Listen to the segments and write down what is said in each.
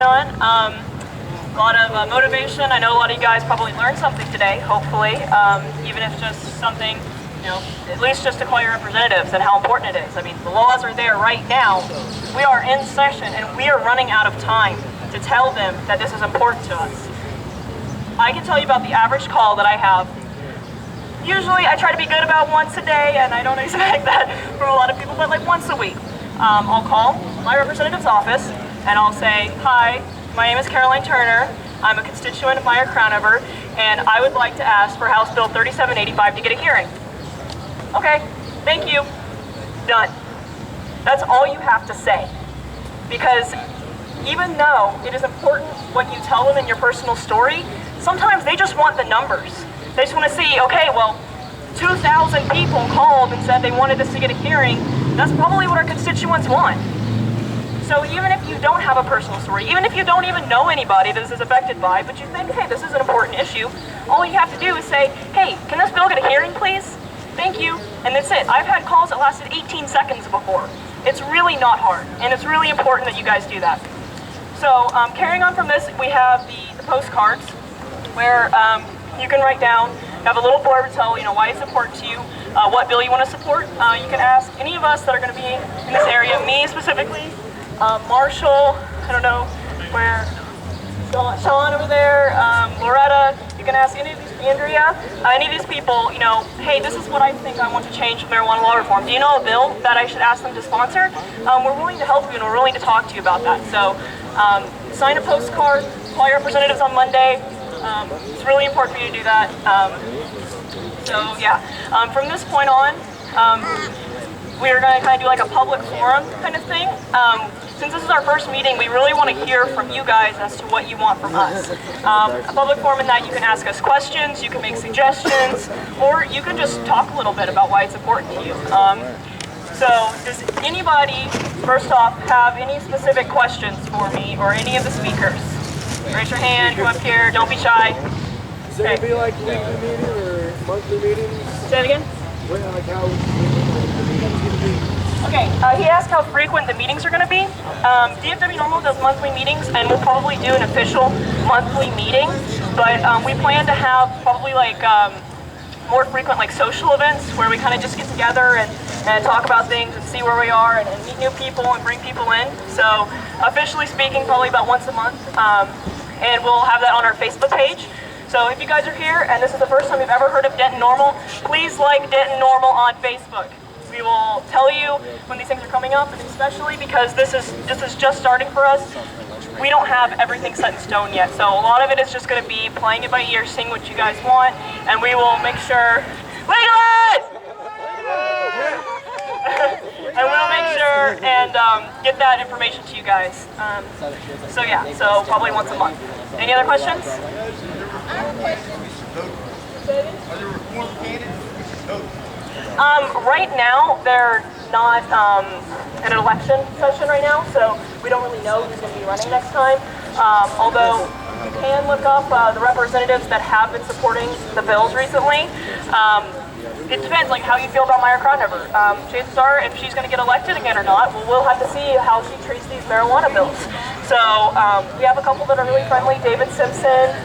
done. A lot of motivation. I know a lot of you guys probably learned something today, hopefully, even if just something, at least just to call your representatives and how important it is. I mean, the laws are there right now. We are in session and we are running out of time to tell them that this is important to us. I can tell you about the average call that I have. Usually I try to be good about once a day, and I don't expect that from a lot of people, but like once a week. I'll call my representative's office and I'll say, "Hi, my name is Caroline Turner. I'm a constituent of Meyer Crownover, and I would like to ask for House Bill 3785 to get a hearing." "Okay, thank you." Done. That's all you have to say. Because even though it is important what you tell them in your personal story, sometimes they just want the numbers. They just want to see, okay, well, 2,000 people called and said they wanted us to get a hearing. That's probably what our constituents want. So even if you don't have a personal story, even if you don't even know anybody this is affected by, but you think, hey, this is an important issue, all you have to do is say, "Hey, can this bill get a hearing, please? Thank you." And that's it. I've had calls that lasted 18 seconds before. It's really not hard, and it's really important that you guys do that. So carrying on from this, we have the postcards where you can write down, you have a little blurb to tell why it's important to you, what bill you want to support. You can ask any of us that are going to be in this area, me specifically, Marshall, I don't know where, Sean over there, Loretta. You can ask any of these, Andrea, any of these people, hey, this is what I think I want to change with marijuana law reform. Do you know a bill that I should ask them to sponsor? We're willing to help you and we're willing to talk to you about that. So sign a postcard, call your representatives on Monday. It's really important for you to do that. So yeah, from this point on, we are going to kind of do like a public forum kind of thing. Since this is our first meeting, we really want to hear from you guys as to what you want from us. A public forum in that you can ask us questions, you can make suggestions, or you can just talk a little bit about why it's important to you. So does anybody, first off, have any specific questions for me or any of the speakers? Raise your hand, come up here, don't be shy. Is it going to be like weekly meeting or monthly meetings? Say it again? Like how the meetings going to be? Okay, he asked how frequent the meetings are going to be. DFW NORML does monthly meetings, and we'll probably do an official monthly meeting, but we plan to have probably like more frequent like social events where we kind of just get together and talk about things and see where we are and meet new people and bring people in. So officially speaking, probably about once a month, and we'll have that on our Facebook page. So if you guys are here and this is the first time you've ever heard of Denton NORML, please like Denton NORML on Facebook. We will tell you when these things are coming up, and especially because this is just starting for us. We don't have everything set in stone yet, so a lot of it is just going to be playing it by ear, seeing what you guys want, and we will make sure legalize! And we'll make sure and get that information to you guys. So yeah, so probably once a month. Any other questions? I have a question. Are there reform candidates? Right now, they're not in an election session right now, so we don't really know who's going to be running next time. Although you can look up the representatives that have been supporting the bills recently. It depends, like how you feel about Meyer Crownover. Chances are, if she's going to get elected again or not, we'll have to see how she treats these marijuana bills. So we have a couple that are really friendly: David Simpson,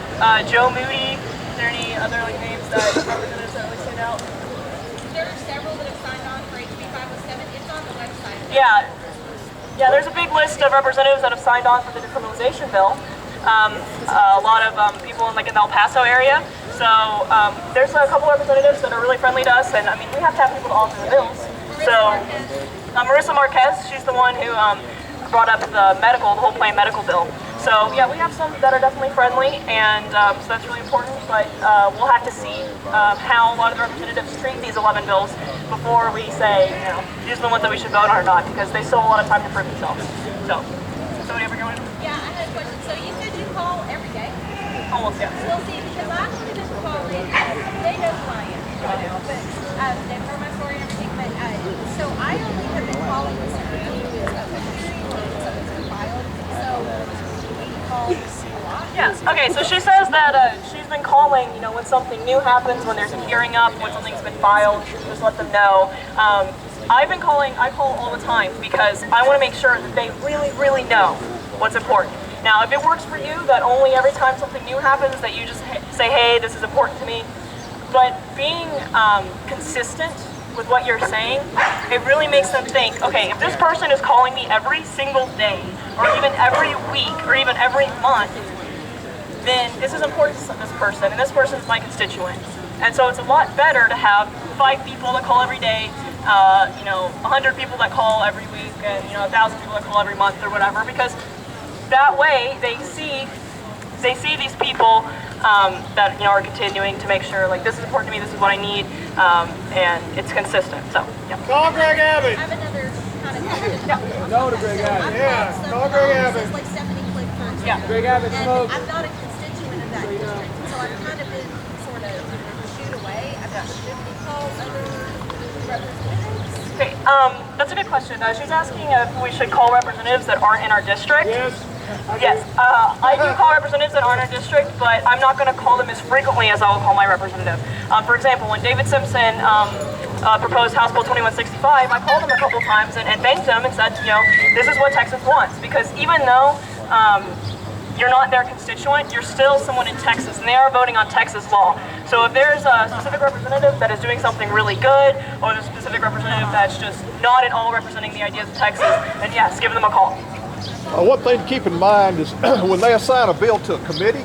Joe Moody. Is there any other names that representatives that really stand out? There are several that have signed on for HB 507. It's on the website. Yeah, there's a big list of representatives that have signed on for the decriminalization bill. A lot of people in the El Paso area. So there's a couple representatives that are really friendly to us, and I mean we have to have people to author the bills. So Marissa Marquez, she's the one who brought up the whole plan medical bill. So yeah, we have some that are definitely friendly, and so that's really important, but we'll have to see how a lot of the representatives treat these 11 bills before we say, these are the ones that we should vote on or not, because they still have a lot of time to prove themselves. So, somebody ever going? Yeah, I had a question. So you said you call every day? Almost, yeah. We'll see, because I just call in. They know who I am. But they've heard my story and everything, but so I only have been calling this for hearing or something's been filed. So we call a lot. Yes. Okay. So she says that she's been calling. When something new happens, when there's a hearing up, when something's been filed, just let them know. I've been calling. I call all the time because I want to make sure that they really, really know what's important. Now, if it works for you that only every time something new happens that you just say, hey, this is important to me, but being consistent with what you're saying, it really makes them think, okay, if this person is calling me every single day, or even every week, or even every month, then this is important to this person, and this person is my constituent. And so it's a lot better to have 5 people that call every day, 100 people that call every week, and 1,000 people that call every month or whatever, because that way they see these people that are continuing to make sure, like, this is important to me, this is what I need, and it's consistent. So yeah. Call Greg Abbott. I have another kind of question. Go to Greg Abbott. Yeah, call Greg Abbott. Like Stephanie Click, for example. Yeah. Greg Abbott And smokes. I'm not a constituent of that district, so I've kind of been sort of shooed away. I've got should we call other representatives? Okay, that's a good question. She's asking if we should call representatives that aren't in our district. Yes. Yes, I do call representatives that aren't in our district, but I'm not going to call them as frequently as I will call my representative. For example, when David Simpson proposed House Bill 2165, I called him a couple times and thanked him and said, this is what Texas wants. Because even though you're not their constituent, you're still someone in Texas, and they are voting on Texas law. So if there's a specific representative that is doing something really good, or there's a specific representative that's just not at all representing the ideas of Texas, then yes, give them a call. One thing to keep in mind is when they assign a bill to a committee,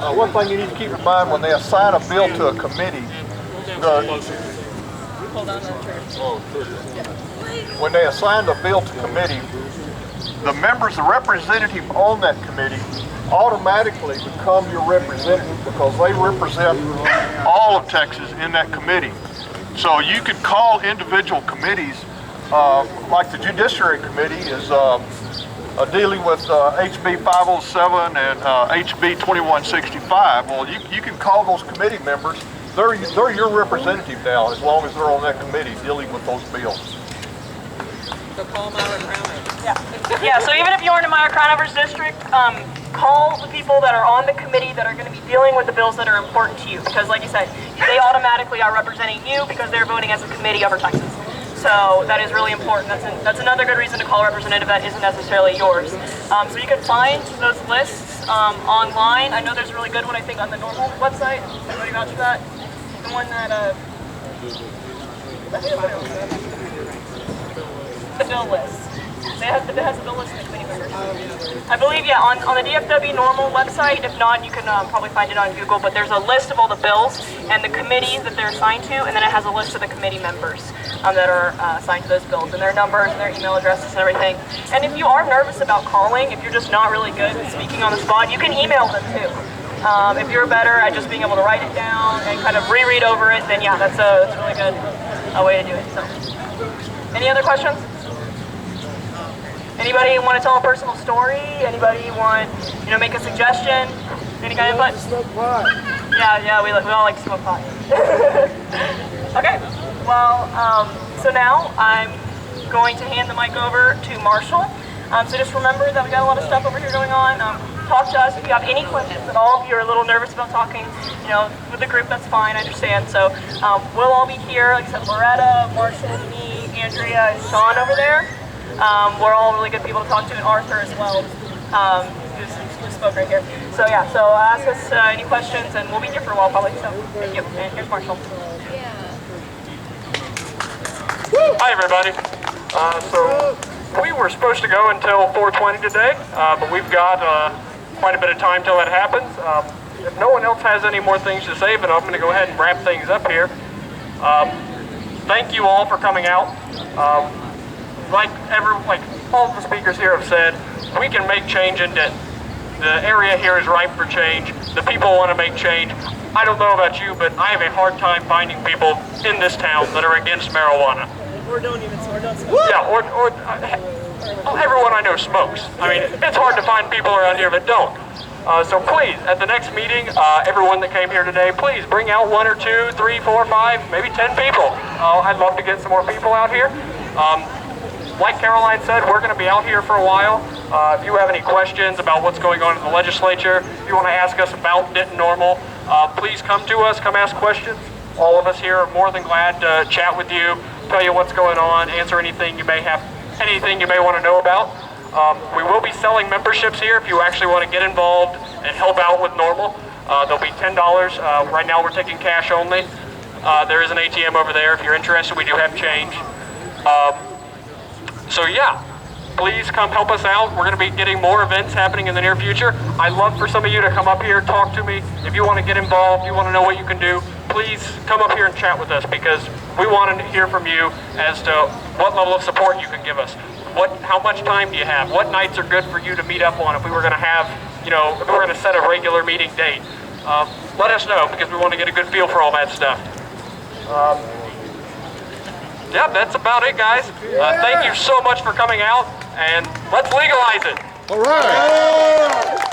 one thing you need to keep in mind when they assign a bill to a committee, when they assign a bill to committee, the members, the representative on that committee automatically become your representative because they represent all of Texas in that committee. So you could call individual committees, like the Judiciary Committee is dealing with HB 507 and HB 2165. Well, you can call those committee members. They're your representative now, as long as they're on that committee dealing with those bills. So call Myra Crowner. Yeah, so even if you aren't in Myra Crownover's district, call the people that are on the committee that are going to be dealing with the bills that are important to you. Because like you said, they automatically are representing you because they're voting as a committee over Texas. So that is really important. That's another good reason to call a representative that isn't necessarily yours. So you can find those lists online. I know there's a really good one, I think, on the NORML website. Everybody vouch for that? The one that, the bill list. It has the bill list of the committee members. I believe, yeah, on the DFW NORML website. If not, you can probably find it on Google, but there's a list of all the bills and the committees that they're assigned to, and then it has a list of the committee members that are assigned to those bills, and their numbers and their email addresses and everything. And if you are nervous about calling, if you're just not really good at speaking on the spot, you can email them too. If you're better at just being able to write it down and kind of reread over it, then yeah, that's a really good way to do it. So, any other questions? Anybody want to tell a personal story? Anybody want, make a suggestion? Any kind of input? Smoke pot. Yeah, we all like to smoke pot. Okay, well, so now I'm going to hand the mic over to Marshall. So just remember that we got a lot of stuff over here going on. Talk to us if you have any questions at all. If you're a little nervous about talking, with the group, that's fine, I understand. So we'll all be here, like I said, Loretta, Marshall, me, Andrea, and Sean over there. We're all really good people to talk to, and Arthur as well, who spoke right here. So yeah, so ask us any questions, and we'll be here for a while probably. So thank you, and here's Marshall. Hi everybody. So we were supposed to go until 4:20 today, but we've got quite a bit of time till that happens. If no one else has any more things to say, but I'm going to go ahead and wrap things up here. Thank you all for coming out. Like all the speakers here have said, we can make change in Denton. The area here is ripe for change. The people want to make change. I don't know about you, but I have a hard time finding people in this town that are against marijuana. Or don't smoke. Yeah, or everyone I know smokes. I mean, it's hard to find people around here that don't. So please, at the next meeting, everyone that came here today, please bring out 1 or 2, 3, 4, 5, maybe 10 people. I'd love to get some more people out here. Like Caroline said, we're going to be out here for a while. If you have any questions about what's going on in the legislature, if you want to ask us about Denton NORML, please come to us, come ask questions. All of us here are more than glad to chat with you, tell you what's going on, answer anything you may want to know about. We will be selling memberships here if you actually want to get involved and help out with NORML. They'll be $10. Right now we're taking cash only. There is an ATM over there. If you're interested, we do have change. So yeah, please come help us out. We're going to be getting more events happening in the near future. I'd love for some of you to come up here, talk to me. If you want to get involved, you want to know what you can do, please come up here and chat with us, because we want to hear from you as to what level of support you can give us. How much time do you have? What nights are good for you to meet up on if we were going to have, if we were going to set a regular meeting date? Let us know, because we want to get a good feel for all that stuff. Yeah, that's about it, guys. Thank you so much for coming out, and let's legalize it. All right.